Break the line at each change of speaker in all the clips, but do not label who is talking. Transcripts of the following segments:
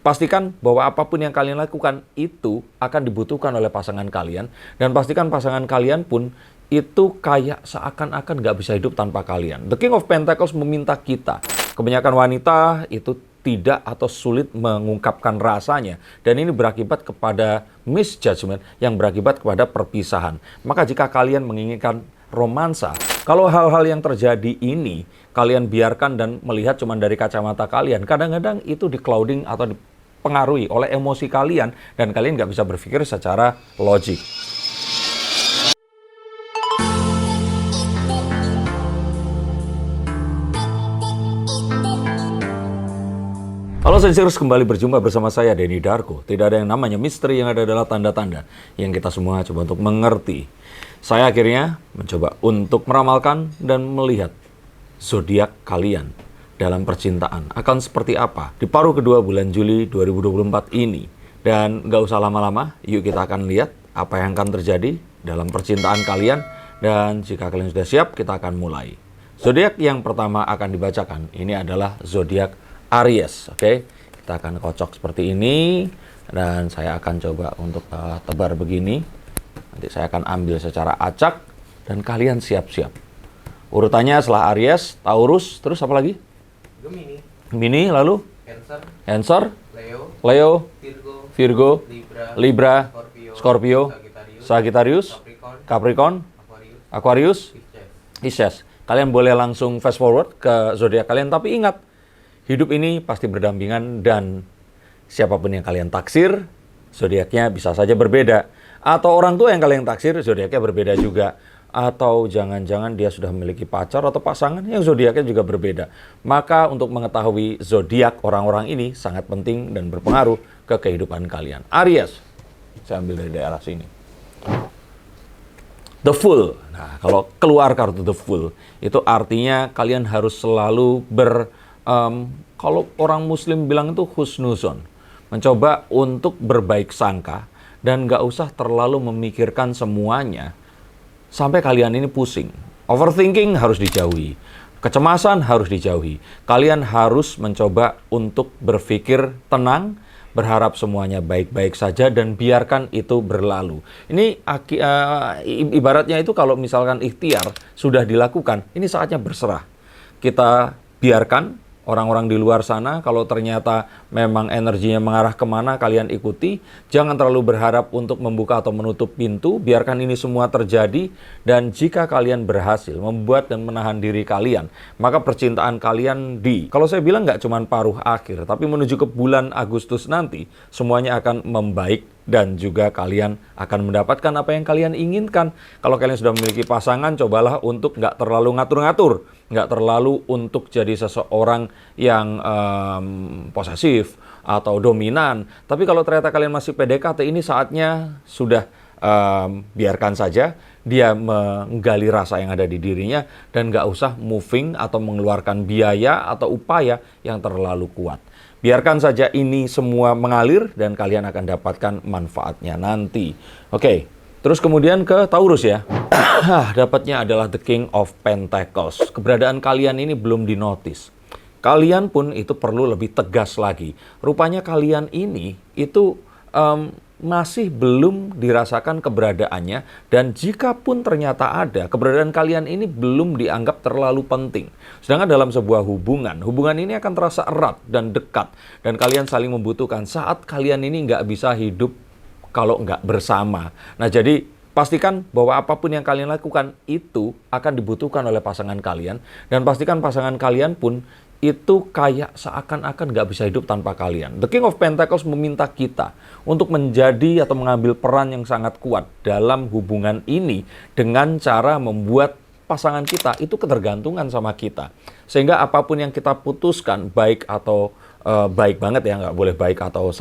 pastikan bahwa apapun yang kalian lakukan itu akan dibutuhkan oleh pasangan kalian. Dan pastikan pasangan kalian pun itu kayak seakan-akan nggak bisa hidup tanpa kalian. The King of Pentacles meminta kita. Kebanyakan wanita itu tidak atau sulit mengungkapkan rasanya. Dan ini berakibat kepada misjudgment yang berakibat kepada perpisahan. Maka jika kalian menginginkan romansa, kalau hal-hal yang terjadi ini kalian biarkan dan melihat cuma dari kacamata kalian, kadang-kadang itu di-clouding atau dipengaruhi oleh emosi kalian dan kalian nggak bisa berpikir secara logik. Halo Sensirers, kembali berjumpa bersama saya Denny Darko. Tidak ada yang namanya misteri, yang ada adalah tanda-tanda yang kita semua coba untuk mengerti. Saya akhirnya mencoba untuk meramalkan dan melihat zodiak kalian dalam percintaan akan seperti apa di paruh kedua bulan Juli 2024 ini. Dan gak usah lama-lama, yuk kita akan lihat apa yang akan terjadi dalam percintaan kalian. Dan jika kalian sudah siap, kita akan mulai. Zodiak yang pertama akan dibacakan ini adalah zodiak Aries, oke? Kita akan kocok seperti ini dan saya akan coba untuk tebar begini. Nanti saya akan ambil secara acak dan kalian siap-siap. Urutannya setelah Aries, Taurus, terus apa lagi?
Gemini.
Gemini, lalu? Cancer,
Leo,
Virgo, Libra, Scorpio,
Sagittarius,
Capricorn, Aquarius, Pisces. Kalian boleh langsung fast forward ke zodiak kalian, tapi ingat, hidup ini pasti berdampingan dan siapapun yang kalian taksir, zodiaknya bisa saja berbeda. Atau orang tua yang kalian taksir, zodiaknya berbeda juga. Atau jangan-jangan dia sudah memiliki pacar atau pasangan yang zodiaknya juga berbeda. Maka untuk mengetahui zodiak orang-orang ini sangat penting dan berpengaruh ke kehidupan kalian. Aries, saya ambil dari daerah sini. The Fool. Nah, kalau keluar kartu The Fool, itu artinya kalian harus selalu kalau orang Muslim bilang itu husnuzon, mencoba untuk berbaik sangka dan gak usah terlalu memikirkan semuanya sampai kalian ini pusing. Overthinking harus dijauhi, kecemasan harus dijauhi. Kalian harus mencoba untuk berpikir tenang, berharap semuanya baik-baik saja dan biarkan itu berlalu. Ini ibaratnya itu kalau misalkan ikhtiar sudah dilakukan, ini saatnya berserah. Kita biarkan orang-orang di luar sana, kalau ternyata memang energinya mengarah kemana, kalian ikuti. Jangan terlalu berharap untuk membuka atau menutup pintu, biarkan ini semua terjadi. Dan jika kalian berhasil membuat dan menahan diri kalian, maka percintaan kalian kalau saya bilang nggak cuma paruh akhir, tapi menuju ke bulan Agustus nanti, semuanya akan membaik. Dan juga kalian akan mendapatkan apa yang kalian inginkan. Kalau kalian sudah memiliki pasangan, cobalah untuk nggak terlalu ngatur-ngatur. Nggak terlalu untuk jadi seseorang yang posesif atau dominan. Tapi kalau ternyata kalian masih PDKT, ini saatnya sudah biarkan saja dia menggali rasa yang ada di dirinya. Dan nggak usah moving atau mengeluarkan biaya atau upaya yang terlalu kuat. Biarkan saja ini semua mengalir dan kalian akan dapatkan manfaatnya nanti. Oke, terus kemudian ke Taurus ya. Dapatnya adalah The King of Pentacles. Keberadaan kalian ini belum dinotis. Kalian pun itu perlu lebih tegas lagi. Rupanya kalian ini itu masih belum dirasakan keberadaannya, dan jika pun ternyata ada, keberadaan kalian ini belum dianggap terlalu penting. Sedangkan dalam sebuah hubungan ini akan terasa erat dan dekat, dan kalian saling membutuhkan saat kalian ini nggak bisa hidup kalau nggak bersama. Nah, jadi pastikan bahwa apapun yang kalian lakukan itu akan dibutuhkan oleh pasangan kalian, dan pastikan pasangan kalian pun itu kayak seakan-akan nggak bisa hidup tanpa kalian. The King of Pentacles meminta kita untuk menjadi atau mengambil peran yang sangat kuat dalam hubungan ini dengan cara membuat pasangan kita itu ketergantungan sama kita. Sehingga apapun yang kita putuskan, baik atau baik banget ya, nggak boleh baik atau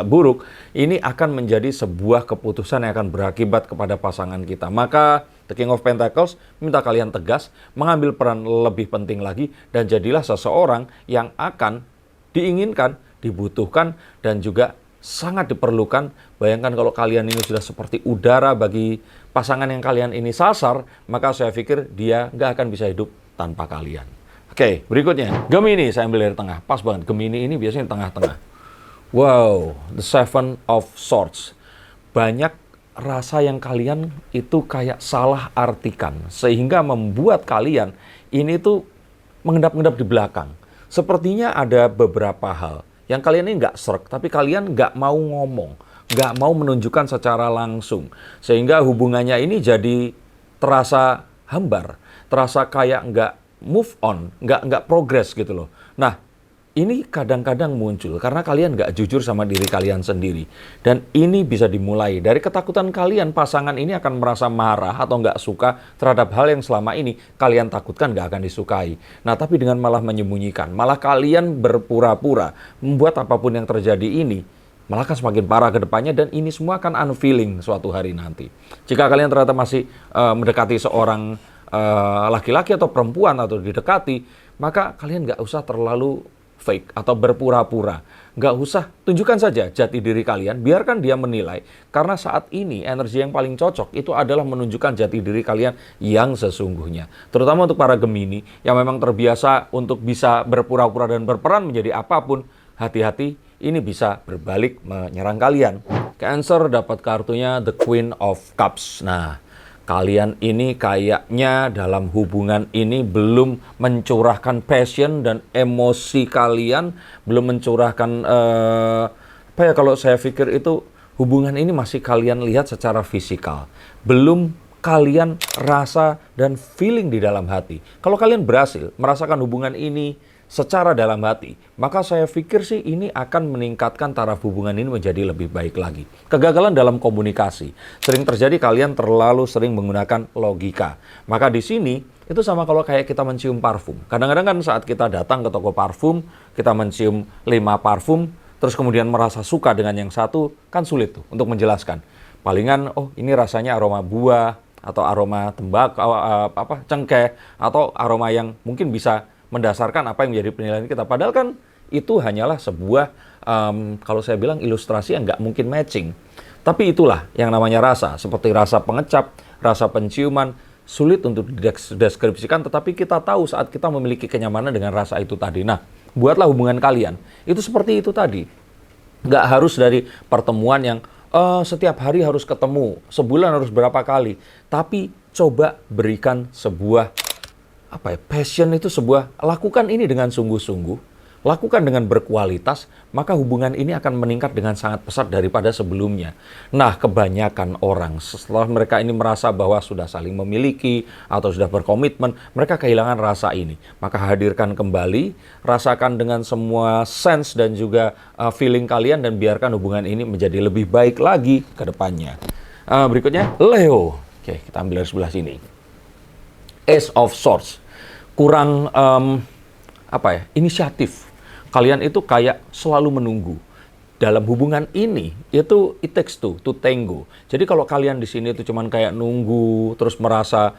buruk, ini akan menjadi sebuah keputusan yang akan berakibat kepada pasangan kita. Maka The King of Pentacles minta kalian tegas, mengambil peran lebih penting lagi, dan jadilah seseorang yang akan diinginkan, dibutuhkan, dan juga sangat diperlukan. Bayangkan kalau kalian ini sudah seperti udara bagi pasangan yang kalian ini sasar, maka saya pikir dia nggak akan bisa hidup tanpa kalian. Oke, berikutnya Gemini, saya ambil dari tengah. Pas banget, Gemini ini biasanya di tengah-tengah. Wow, the Seven of Swords. Banyak rasa yang kalian itu kayak salah artikan, sehingga membuat kalian ini tuh mengendap-endap di belakang. Sepertinya ada beberapa hal yang kalian ini nggak serk, tapi kalian nggak mau ngomong, nggak mau menunjukkan secara langsung. Sehingga hubungannya ini jadi terasa hambar, terasa kayak nggak move on, nggak progress gitu loh. Nah, ini kadang-kadang muncul karena kalian nggak jujur sama diri kalian sendiri. Dan ini bisa dimulai dari ketakutan kalian, pasangan ini akan merasa marah atau nggak suka terhadap hal yang selama ini kalian takutkan nggak akan disukai. Nah, tapi dengan malah menyembunyikan, malah kalian berpura-pura, membuat apapun yang terjadi ini, malah akan semakin parah ke depannya dan ini semua akan unfeeling suatu hari nanti. Jika kalian ternyata masih mendekati seorang laki-laki atau perempuan atau didekati, maka kalian nggak usah terlalu fake atau berpura-pura. Nggak usah, tunjukkan saja jati diri kalian, biarkan dia menilai. Karena saat ini energi yang paling cocok itu adalah menunjukkan jati diri kalian yang sesungguhnya. Terutama untuk para Gemini yang memang terbiasa untuk bisa berpura-pura dan berperan menjadi apapun, hati-hati, ini bisa berbalik menyerang kalian. Cancer dapat kartunya The Queen of Cups. Nah, kalian ini kayaknya dalam hubungan ini belum mencurahkan passion dan emosi kalian, belum mencurahkan apa ya, kalau saya pikir itu hubungan ini masih kalian lihat secara fisikal. Belum kalian rasa dan feeling di dalam hati. Kalau kalian berhasil merasakan hubungan ini secara dalam hati, maka saya pikir sih ini akan meningkatkan taraf hubungan ini menjadi lebih baik lagi. Kegagalan dalam komunikasi sering terjadi, kalian terlalu sering menggunakan logika. Maka di sini itu sama kalau kayak kita mencium parfum. Kadang-kadang kan saat kita datang ke toko parfum, kita mencium 5 parfum, terus kemudian merasa suka dengan yang satu, kan sulit tuh untuk menjelaskan. Palingan, oh ini rasanya aroma buah, atau aroma tembakau, cengkeh, atau aroma yang mungkin bisa mendasarkan apa yang menjadi penilaian kita. Padahal kan itu hanyalah sebuah, kalau saya bilang ilustrasi yang nggak mungkin matching. Tapi itulah yang namanya rasa. Seperti rasa pengecap, rasa penciuman, sulit untuk dideskripsikan, tetapi kita tahu saat kita memiliki kenyamanan dengan rasa itu tadi. Nah, buatlah hubungan kalian itu seperti itu tadi. Nggak harus dari pertemuan yang setiap hari harus ketemu, sebulan harus berapa kali. Tapi coba berikan sebuah passion itu lakukan ini dengan sungguh-sungguh, lakukan dengan berkualitas, maka hubungan ini akan meningkat dengan sangat pesat daripada sebelumnya. Nah, kebanyakan orang setelah mereka ini merasa bahwa sudah saling memiliki atau sudah berkomitmen, mereka kehilangan rasa ini. Maka hadirkan kembali, rasakan dengan semua sense dan juga feeling kalian dan biarkan hubungan ini menjadi lebih baik lagi ke depannya. Berikutnya, Leo. Oke, kita ambil dari sebelah sini. Ace of Swords. Kurang inisiatif. Kalian itu kayak selalu menunggu. Dalam hubungan ini itu it takes two to tango. Jadi kalau kalian di sini itu cuman kayak nunggu, terus merasa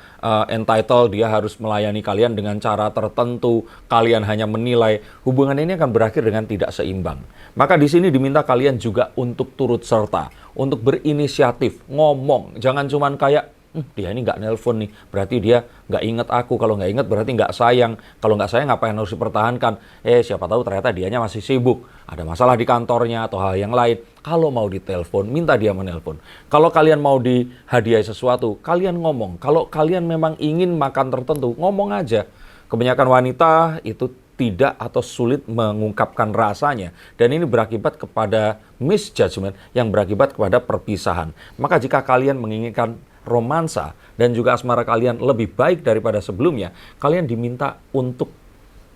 entitled, dia harus melayani kalian dengan cara tertentu, kalian hanya menilai, hubungan ini akan berakhir dengan tidak seimbang. Maka di sini diminta kalian juga untuk turut serta, untuk berinisiatif, ngomong, jangan cuman kayak dia ini nggak nelpon nih, berarti dia nggak inget aku. Kalau nggak inget berarti nggak sayang. Kalau nggak sayang ngapain harus dipertahankan? Siapa tahu ternyata dianya masih sibuk, ada masalah di kantornya atau hal yang lain. Kalau mau ditelepon, minta dia menelpon. Kalau kalian mau dihadiahi sesuatu, kalian ngomong. Kalau kalian memang ingin makan tertentu, ngomong aja. Kebanyakan wanita itu tidak atau sulit mengungkapkan rasanya. Dan ini berakibat kepada misjudgment yang berakibat kepada perpisahan. Maka jika kalian menginginkan romansa dan juga asmara kalian lebih baik daripada sebelumnya, kalian diminta untuk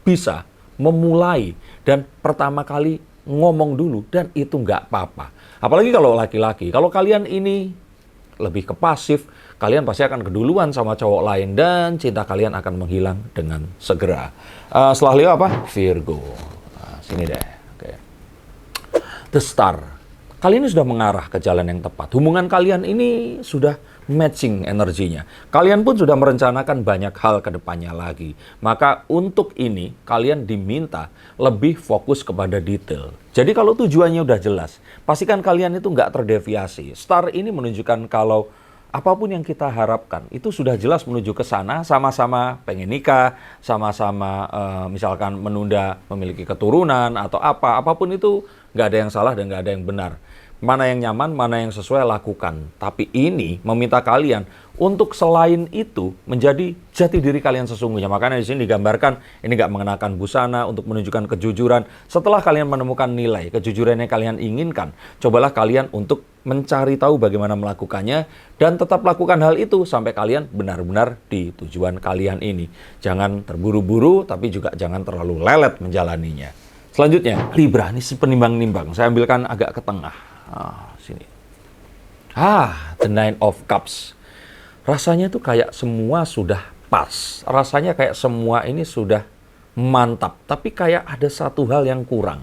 bisa memulai dan pertama kali ngomong dulu, dan itu nggak apa-apa. Apalagi kalau laki-laki, kalau kalian ini lebih ke pasif, kalian pasti akan keduluan sama cowok lain dan cinta kalian akan menghilang dengan segera. Setelah Leo Virgo. Nah, sini deh. Oke. The Star. Kalian ini sudah mengarah ke jalan yang tepat. Hubungan kalian ini sudah matching energinya. Kalian pun sudah merencanakan banyak hal ke depannya lagi. Maka untuk ini kalian diminta lebih fokus kepada detail. Jadi kalau tujuannya udah jelas, pastikan kalian itu nggak terdeviasi. Star ini menunjukkan kalau apapun yang kita harapkan itu sudah jelas menuju ke sana, sama-sama pengen nikah, sama-sama misalkan menunda memiliki keturunan atau apapun itu nggak ada yang salah dan nggak ada yang benar. Mana yang nyaman, mana yang sesuai, lakukan. Tapi ini meminta kalian untuk selain itu menjadi jati diri kalian sesungguhnya. Makanya di sini digambarkan ini nggak mengenakan busana untuk menunjukkan kejujuran. Setelah kalian menemukan nilai kejujuran yang kalian inginkan, cobalah kalian untuk mencari tahu bagaimana melakukannya dan tetap lakukan hal itu sampai kalian benar-benar di tujuan kalian ini. Jangan terburu-buru, tapi juga jangan terlalu lelet menjalaninya. Selanjutnya, Libra ini penimbang-nimbang. Saya ambilkan agak ke tengah. Sini. The Nine of Cups. Rasanya tuh kayak semua sudah pas. Rasanya kayak semua ini sudah mantap. Tapi kayak ada satu hal yang kurang.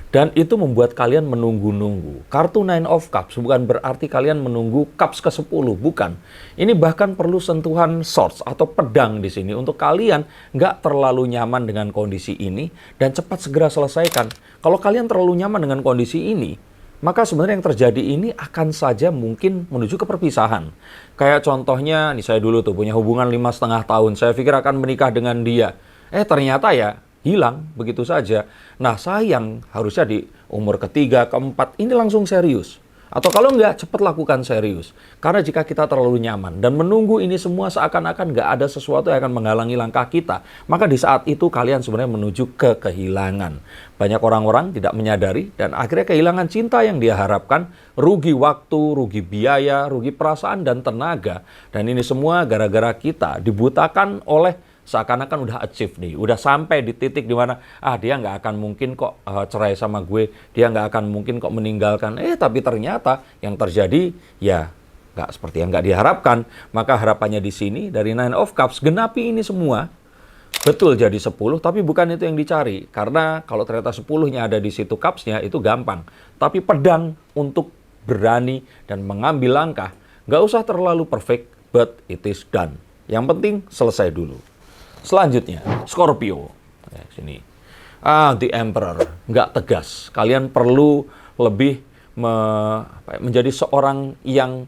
Dan itu membuat kalian menunggu-nunggu. Kartu Nine of Cups bukan berarti kalian menunggu Cups ke-10. Bukan. Ini bahkan perlu sentuhan swords atau pedang di sini. Untuk kalian nggak terlalu nyaman dengan kondisi ini. Dan cepat segera selesaikan. Kalau kalian terlalu nyaman dengan kondisi ini, maka sebenarnya yang terjadi ini akan saja mungkin menuju ke perpisahan. Kayak contohnya, nih saya dulu tuh punya hubungan 5,5 tahun. Saya pikir akan menikah dengan dia. Ternyata ya hilang begitu saja. Nah sayang, harusnya di umur ketiga, keempat, ini langsung serius. Atau kalau enggak, cepat lakukan serius. Karena jika kita terlalu nyaman dan menunggu ini semua seakan-akan nggak ada sesuatu yang akan menghalangi langkah kita, maka di saat itu kalian sebenarnya menuju ke kehilangan. Banyak orang-orang tidak menyadari dan akhirnya kehilangan cinta yang dia harapkan, rugi waktu, rugi biaya, rugi perasaan dan tenaga. Dan ini semua gara-gara kita dibutakan oleh seakan-akan udah achieve nih, udah sampai di titik di mana dia nggak akan mungkin kok cerai sama gue, dia nggak akan mungkin kok meninggalkan. Tapi ternyata yang terjadi ya nggak seperti yang nggak diharapkan. Maka harapannya di sini dari Nine of Cups, genapi ini semua. Betul jadi 10, tapi bukan itu yang dicari. Karena kalau ternyata 10-nya ada di situ Cups-nya, itu gampang. Tapi pedang untuk berani dan mengambil langkah, nggak usah terlalu perfect, but it is done. Yang penting selesai dulu. Selanjutnya, Scorpio. Sini. The Emperor. Nggak tegas. Kalian perlu lebih menjadi seorang yang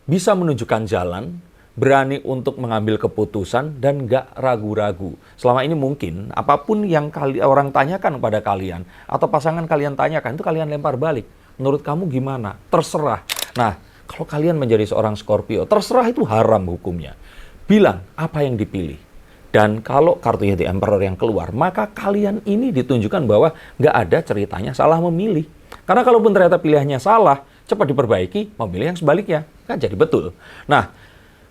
bisa menunjukkan jalan, berani untuk mengambil keputusan, dan nggak ragu-ragu. Selama ini mungkin, apapun yang orang tanyakan kepada kalian, atau pasangan kalian tanyakan, itu kalian lempar balik. Menurut kamu gimana? Terserah. Nah, kalau kalian menjadi seorang Scorpio, terserah itu haram hukumnya. Bilang apa yang dipilih. Dan kalau kartunya The Emperor yang keluar, maka kalian ini ditunjukkan bahwa nggak ada ceritanya salah memilih. Karena kalaupun ternyata pilihannya salah, cepat diperbaiki, memilih yang sebaliknya. Kan jadi betul. Nah,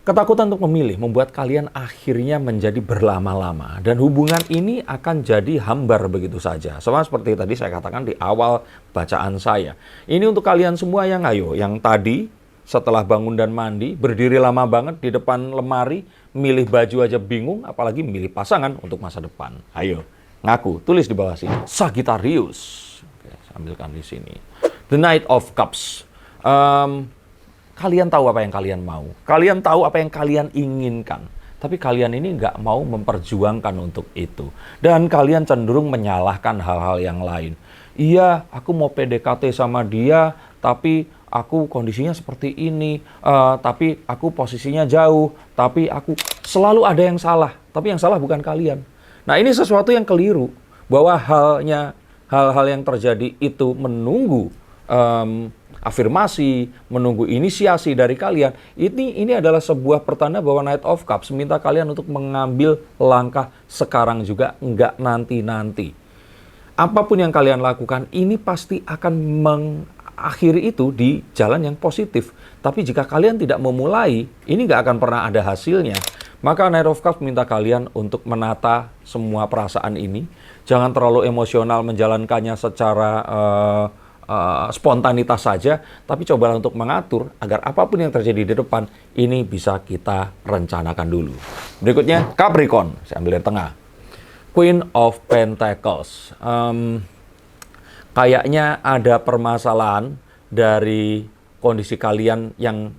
ketakutan untuk memilih membuat kalian akhirnya menjadi berlama-lama. Dan hubungan ini akan jadi hambar begitu saja. Sama seperti tadi saya katakan di awal bacaan saya. Ini untuk kalian semua yang yang tadi setelah bangun dan mandi, berdiri lama banget di depan lemari, milih baju aja bingung, apalagi milih pasangan untuk masa depan. Ayo, ngaku, tulis di bawah sini. Sagittarius. Oke, saya ambilkan di sini. The Knight of Cups. Kalian tahu apa yang kalian mau. Kalian tahu apa yang kalian inginkan. Tapi kalian ini nggak mau memperjuangkan untuk itu. Dan kalian cenderung menyalahkan hal-hal yang lain. Iya, aku mau PDKT sama dia, tapi aku kondisinya seperti ini, tapi aku posisinya jauh, tapi aku selalu ada yang salah, tapi yang salah bukan kalian. Nah ini sesuatu yang keliru, bahwa hal-hal yang terjadi itu menunggu afirmasi, menunggu inisiasi dari kalian. Ini adalah sebuah pertanda bahwa Knight of Cups minta kalian untuk mengambil langkah sekarang juga, enggak nanti-nanti. Apapun yang kalian lakukan, ini pasti akan akhiri itu di jalan yang positif. Tapi jika kalian tidak memulai, ini nggak akan pernah ada hasilnya. Maka Knight of Cups minta kalian untuk menata semua perasaan ini. Jangan terlalu emosional menjalankannya secara spontanitas saja, tapi cobalah untuk mengatur agar apapun yang terjadi di depan, ini bisa kita rencanakan dulu. Berikutnya, Capricorn. Saya ambil yang tengah. Queen of Pentacles. Kayaknya ada permasalahan dari kondisi kalian yang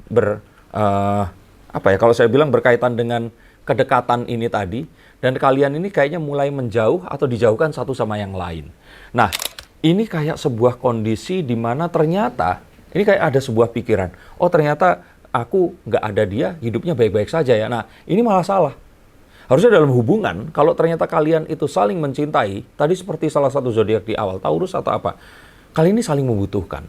kalau saya bilang berkaitan dengan kedekatan ini tadi, dan kalian ini kayaknya mulai menjauh atau dijauhkan satu sama yang lain. Nah, ini kayak sebuah kondisi di mana ternyata ini kayak ada sebuah pikiran, oh ternyata aku nggak ada dia, hidupnya baik-baik saja ya. Nah, ini malah salah. Harusnya dalam hubungan, kalau ternyata kalian itu saling mencintai, tadi seperti salah satu zodiak di awal, Taurus atau apa, kalian ini saling membutuhkan.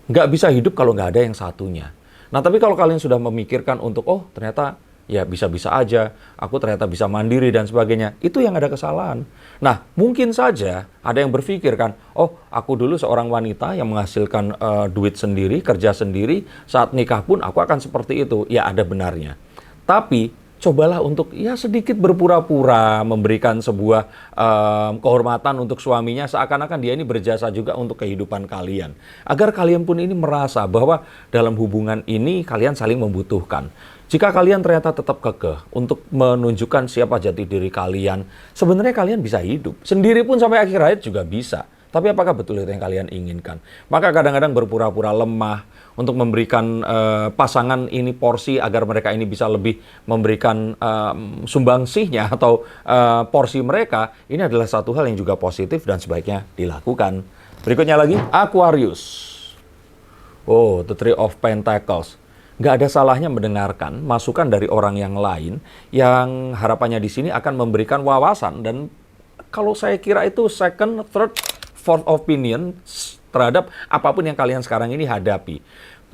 Nggak bisa hidup kalau nggak ada yang satunya. Nah, tapi kalau kalian sudah memikirkan untuk, oh ternyata ya bisa-bisa aja, aku ternyata bisa mandiri dan sebagainya, itu yang ada kesalahan. Nah, mungkin saja ada yang berpikir kan, oh aku dulu seorang wanita yang menghasilkan duit sendiri, kerja sendiri, saat nikah pun aku akan seperti itu. Ya ada benarnya. Tapi cobalah untuk ya sedikit berpura-pura memberikan sebuah kehormatan untuk suaminya, seakan-akan dia ini berjasa juga untuk kehidupan kalian. Agar kalian pun ini merasa bahwa dalam hubungan ini kalian saling membutuhkan. Jika kalian ternyata tetap kekeh untuk menunjukkan siapa jati diri kalian, sebenarnya kalian bisa hidup. Sendiri pun sampai akhir hayat juga bisa. Tapi apakah betul itu yang kalian inginkan? Maka kadang-kadang berpura-pura lemah untuk memberikan pasangan ini porsi agar mereka ini bisa lebih memberikan sumbangsihnya atau porsi mereka. Ini adalah satu hal yang juga positif dan sebaiknya dilakukan. Berikutnya lagi, Aquarius. Oh, the Three of Pentacles. Nggak ada salahnya mendengarkan masukan dari orang yang lain yang harapannya di sini akan memberikan wawasan, dan kalau saya kira itu second, third, fourth opinion terhadap apapun yang kalian sekarang ini hadapi.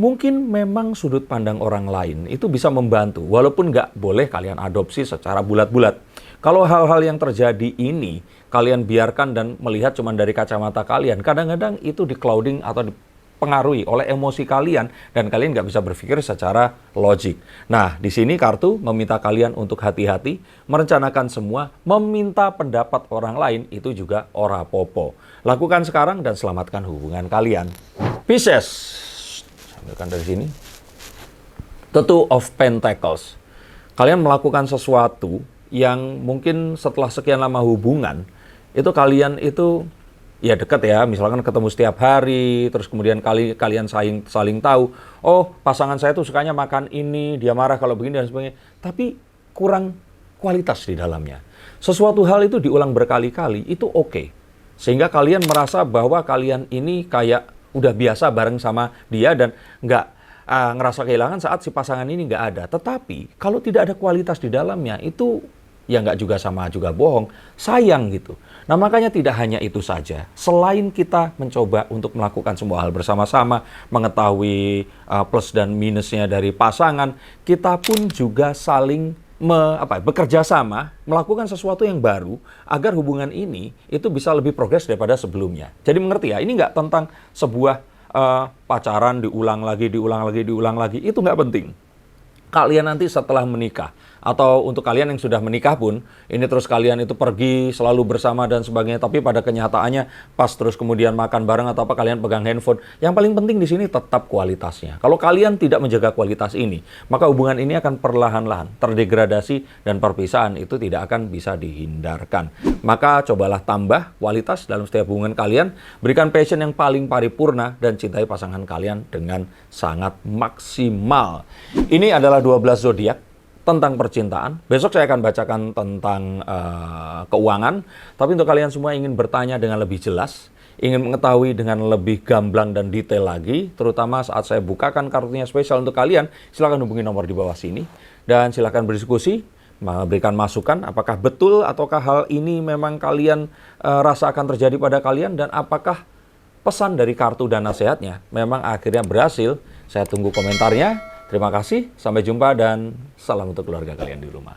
Mungkin memang sudut pandang orang lain itu bisa membantu, walaupun nggak boleh kalian adopsi secara bulat-bulat. Kalau hal-hal yang terjadi ini kalian biarkan dan melihat cuma dari kacamata kalian, kadang-kadang itu di-clouding atau dipengaruhi oleh emosi kalian dan kalian nggak bisa berpikir secara logik. Nah, di sini kartu meminta kalian untuk hati-hati, merencanakan semua, meminta pendapat orang lain itu juga ora popo. Lakukan sekarang dan selamatkan hubungan kalian. Pisces. Ambilkan dari sini. The Two of Pentacles. Kalian melakukan sesuatu yang mungkin setelah sekian lama hubungan, itu kalian itu ya dekat ya, misalkan ketemu setiap hari, terus kemudian kalian saling tahu, oh pasangan saya tuh sukanya makan ini, dia marah kalau begini dan sebagainya, tapi kurang kualitas di dalamnya. Sesuatu hal itu diulang berkali-kali, itu oke. Sehingga kalian merasa bahwa kalian ini kayak udah biasa bareng sama dia dan nggak ngerasa kehilangan saat si pasangan ini nggak ada. Tetapi kalau tidak ada kualitas di dalamnya, itu ya nggak juga sama juga bohong, sayang gitu. Nah makanya tidak hanya itu saja, selain kita mencoba untuk melakukan semua hal bersama-sama, mengetahui plus dan minusnya dari pasangan, kita pun juga saling bekerja sama, melakukan sesuatu yang baru, agar hubungan ini itu bisa lebih progres daripada sebelumnya. Jadi mengerti ya, ini nggak tentang sebuah pacaran diulang lagi, itu nggak penting. Kalian nanti setelah menikah, atau untuk kalian yang sudah menikah pun, ini terus kalian itu pergi selalu bersama dan sebagainya, tapi pada kenyataannya pas terus kemudian makan bareng atau apa kalian pegang handphone, yang paling penting di sini tetap kualitasnya. Kalau kalian tidak menjaga kualitas ini, maka hubungan ini akan perlahan-lahan terdegradasi dan perpisahan itu tidak akan bisa dihindarkan. Maka cobalah tambah kualitas dalam setiap hubungan kalian, berikan passion yang paling paripurna dan cintai pasangan kalian dengan sangat maksimal. Ini adalah 12 zodiak tentang percintaan. Besok saya akan bacakan tentang keuangan. Tapi untuk kalian semua ingin bertanya dengan lebih jelas, ingin mengetahui dengan lebih gamblang dan detail lagi, terutama saat saya bukakan kartunya spesial untuk kalian, silakan hubungi nomor di bawah sini. Dan silakan berdiskusi, memberikan masukan, apakah betul ataukah hal ini memang kalian rasa akan terjadi pada kalian, dan apakah pesan dari kartu dan nasihatnya memang akhirnya berhasil. Saya tunggu komentarnya. Terima kasih, sampai jumpa dan salam untuk keluarga kalian di rumah.